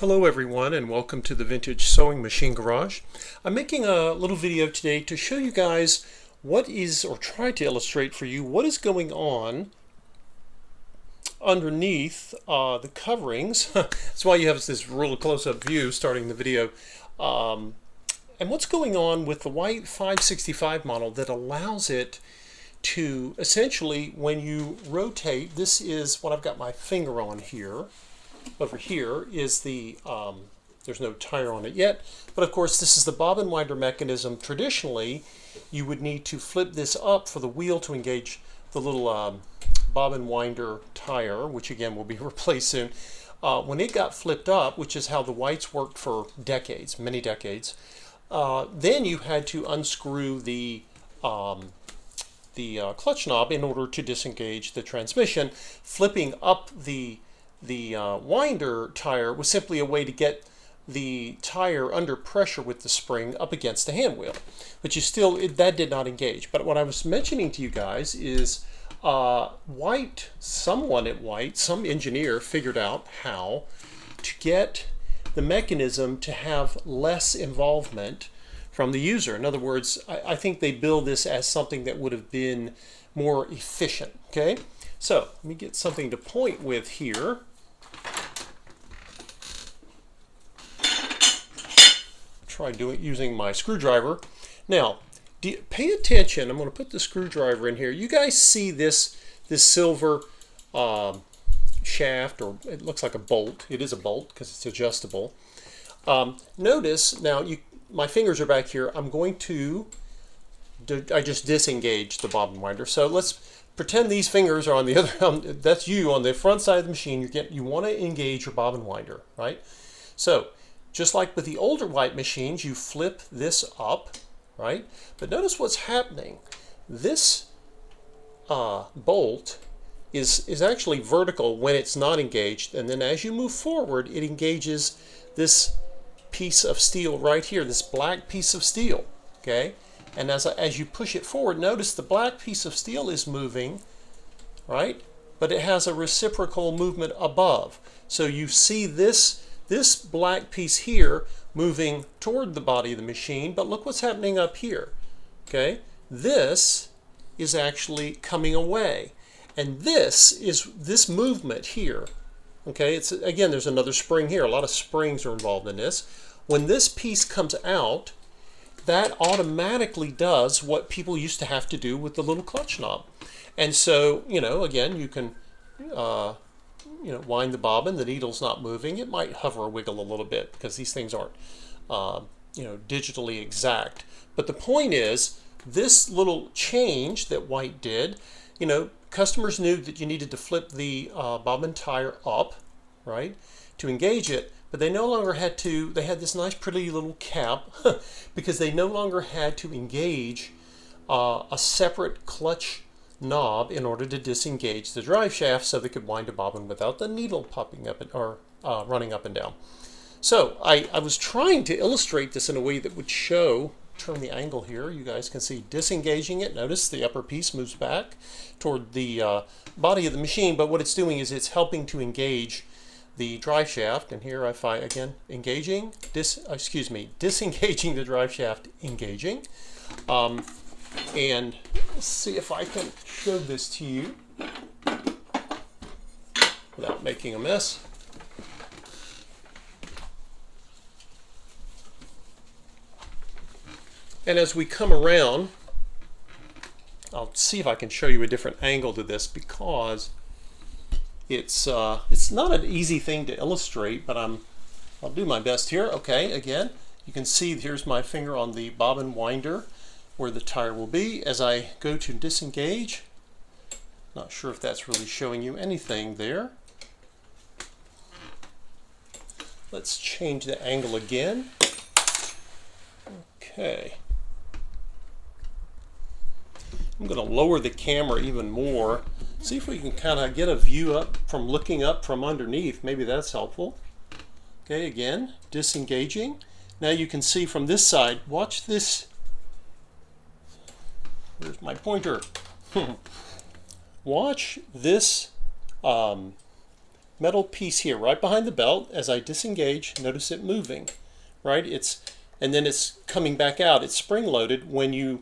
Hello everyone and welcome to the Vintage Sewing Machine Garage. I'm making a little video today to show you guys what is, or try to illustrate for you, what is going on underneath the coverings. That's why you have this real close-up view starting the video. And what's going on with the white 565 model that allows it to essentially, when you rotate, this is what I've got my finger on here. Over here is the, there's no tire on it yet, but of course this is the bobbin winder mechanism. Traditionally, you would need to flip this up for the wheel to engage the little bobbin winder tire, which again will be replaced soon. When it got flipped up, which is how the whites worked for decades, many decades, then you had to unscrew the clutch knob in order to disengage the transmission. Flipping up the winder tire was simply a way to get the tire under pressure with the spring up against the hand wheel, but you still, that did not engage. But what I was mentioning to you guys is someone at White, some engineer figured out how to get the mechanism to have less involvement from the user. In other words, I think they build this as something that would have been more efficient. Okay, so let me get something to point with here. Try using my screwdriver. Now, pay attention. I'm going to put the screwdriver in here. You guys see this silver shaft, or it looks like a bolt. It is a bolt because it's adjustable. Notice now, my fingers are back here. I'm going to, I just disengaged the bobbin winder. So let's pretend these fingers are on the other, that's you on the front side of the machine. You want to engage your bobbin winder, right? So just like with the older white machines, you flip this up, right? But notice what's happening. This bolt is actually vertical when it's not engaged, and then as you move forward, it engages this piece of steel right here, this black piece of steel, okay? And as you push it forward, notice the black piece of steel is moving, right? But it has a reciprocal movement above. So you see this black piece here moving toward the body of the machine, but look what's happening up here, okay? This is actually coming away. And this movement here, okay, it's, again, there's another spring here. A lot of springs are involved in this. When this piece comes out, that automatically does what people used to have to do with the little clutch knob. And so, again, you can, wind the bobbin, the needle's not moving. It might hover or wiggle a little bit because these things aren't, digitally exact. But the point is, this little change that White did, customers knew that you needed to flip the bobbin tire up, right, to engage it. But they no longer had to, they had this nice pretty little cap because they no longer had to engage a separate clutch knob in order to disengage the drive shaft so they could wind a bobbin without the needle popping up or running up and down. So I was trying to illustrate this in a way that would show, turn the angle here, you guys can see disengaging it. Notice the upper piece moves back toward the body of the machine, but what it's doing is it's helping to engage the drive shaft, and here I find again disengaging the drive shaft, engaging. And let's see if I can show this to you without making a mess. And as we come around, I'll see if I can show you a different angle to this because it's not an easy thing to illustrate, but I'll do my best here. Okay, again, you can see here's my finger on the bobbin winder where the tire will be. As I go to disengage, not sure if that's really showing you anything there. Let's change the angle again. Okay. I'm going to lower the camera even more. See if we can kind of get a view up from looking up from underneath. Maybe that's helpful. Okay, again, disengaging. Now you can see from this side, watch this. Where's my pointer? Watch this metal piece here right behind the belt. As I disengage, notice it moving, right? And then it's coming back out. It's spring-loaded when you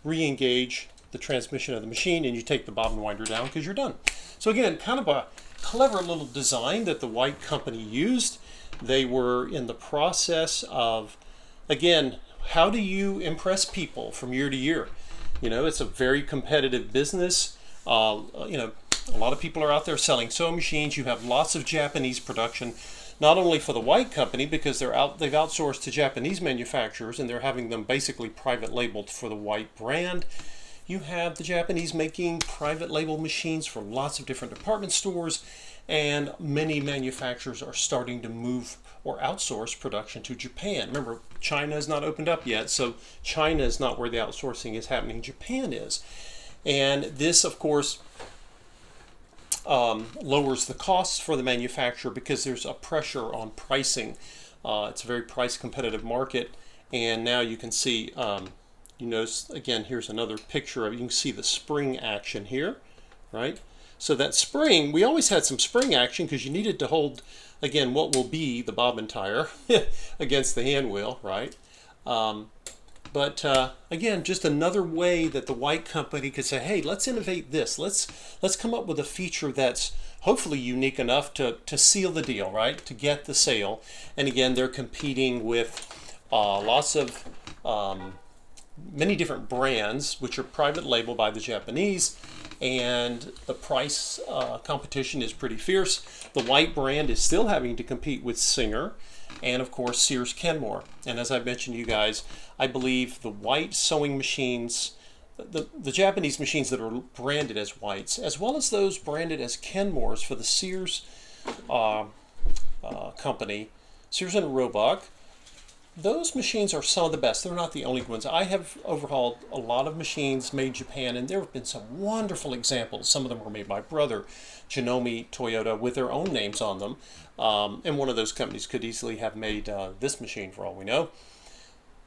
re-engage the transmission of the machine and you take the bobbin winder down because you're done. So again, kind of a clever little design that the White company used. They were in the process of, again, how do you impress people from year to year? You know, it's a very competitive business. You know, a lot of people are out there selling sewing machines. You have lots of Japanese production, not only for the White company because they've outsourced to Japanese manufacturers and they're having them basically private labeled for the White brand. You have the Japanese making private label machines from lots of different department stores, and many manufacturers are starting to move or outsource production to Japan. Remember, China has not opened up yet, so China is not where the outsourcing is happening. Japan is. And this, of course, lowers the costs for the manufacturer because there's a pressure on pricing. It's a very price competitive market, and now you can see, you notice again, here's another picture of, you can see the spring action here, right? So that spring, we always had some spring action because you needed to hold, again, what will be the bobbin tire against the hand wheel, right? But again, just another way that the White company could say, hey, let's innovate this. Let's come up with a feature that's hopefully unique enough to seal the deal, right? To get the sale. And again, they're competing with lots of many different brands, which are private label by the Japanese. And the price competition is pretty fierce. The White brand is still having to compete with Singer and, of course, Sears Kenmore. And as I mentioned to you guys, I believe the White sewing machines, the Japanese machines that are branded as Whites, as well as those branded as Kenmores for the Sears company, Sears and Roebuck, those machines are some of the best. They're not the only ones. I have overhauled a lot of machines made in Japan, and there have been some wonderful examples. Some of them were made by brother, Janome Toyota, with their own names on them. And one of those companies could easily have made this machine for all we know.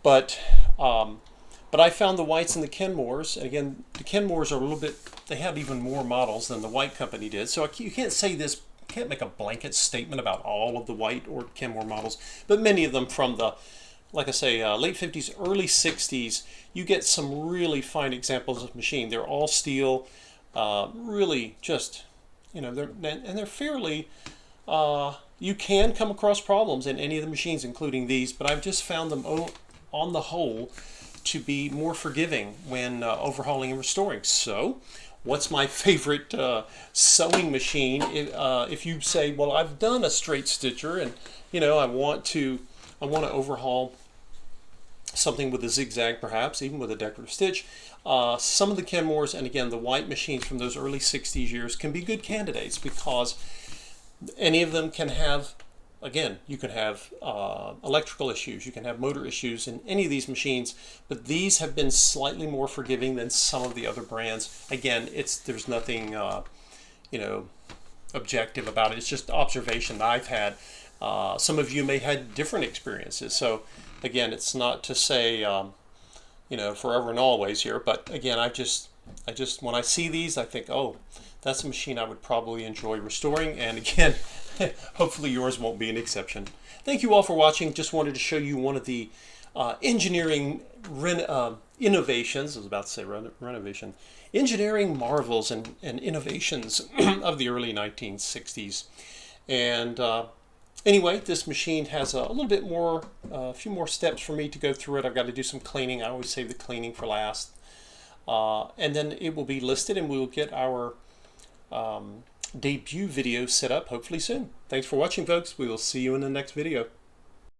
But I found the Whites and the Kenmores, and again, the Kenmores are a little bit, they have even more models than the White company did. So you can't say this, can't make a blanket statement about all of the White or Kenmore models, but many of them from the, like I say, late 50s, early 60s, you get some really fine examples of machine. They're all steel, really just, you know, they're fairly, you can come across problems in any of the machines, including these, but I've just found them on the whole to be more forgiving when overhauling and restoring. So, what's my favorite sewing machine? If you say, well, I've done a straight stitcher, and you know, I want to overhaul something with a zigzag, perhaps even with a decorative stitch. Some of the Kenmores and again the White machines from those early 60s years can be good candidates because any of them can have, again, you can have electrical issues, you can have motor issues in any of these machines, but these have been slightly more forgiving than some of the other brands. Again, there's nothing you know, objective about it. It's just observation that I've had. Some of you may have had different experiences. So again, it's not to say you know, forever and always here, but again, I just when I see these, I think, oh, that's a machine I would probably enjoy restoring. And again, hopefully yours won't be an exception. Thank you all for watching. Just wanted to show you one of the engineering innovations. I was about to say renovation. Engineering marvels and innovations of the early 1960s. And anyway, this machine has a little bit more, a few more steps for me to go through it. I've got to do some cleaning. I always save the cleaning for last. And then it will be listed and we will get our debut video set up hopefully soon. Thanks for watching, folks. We will see you in the next video.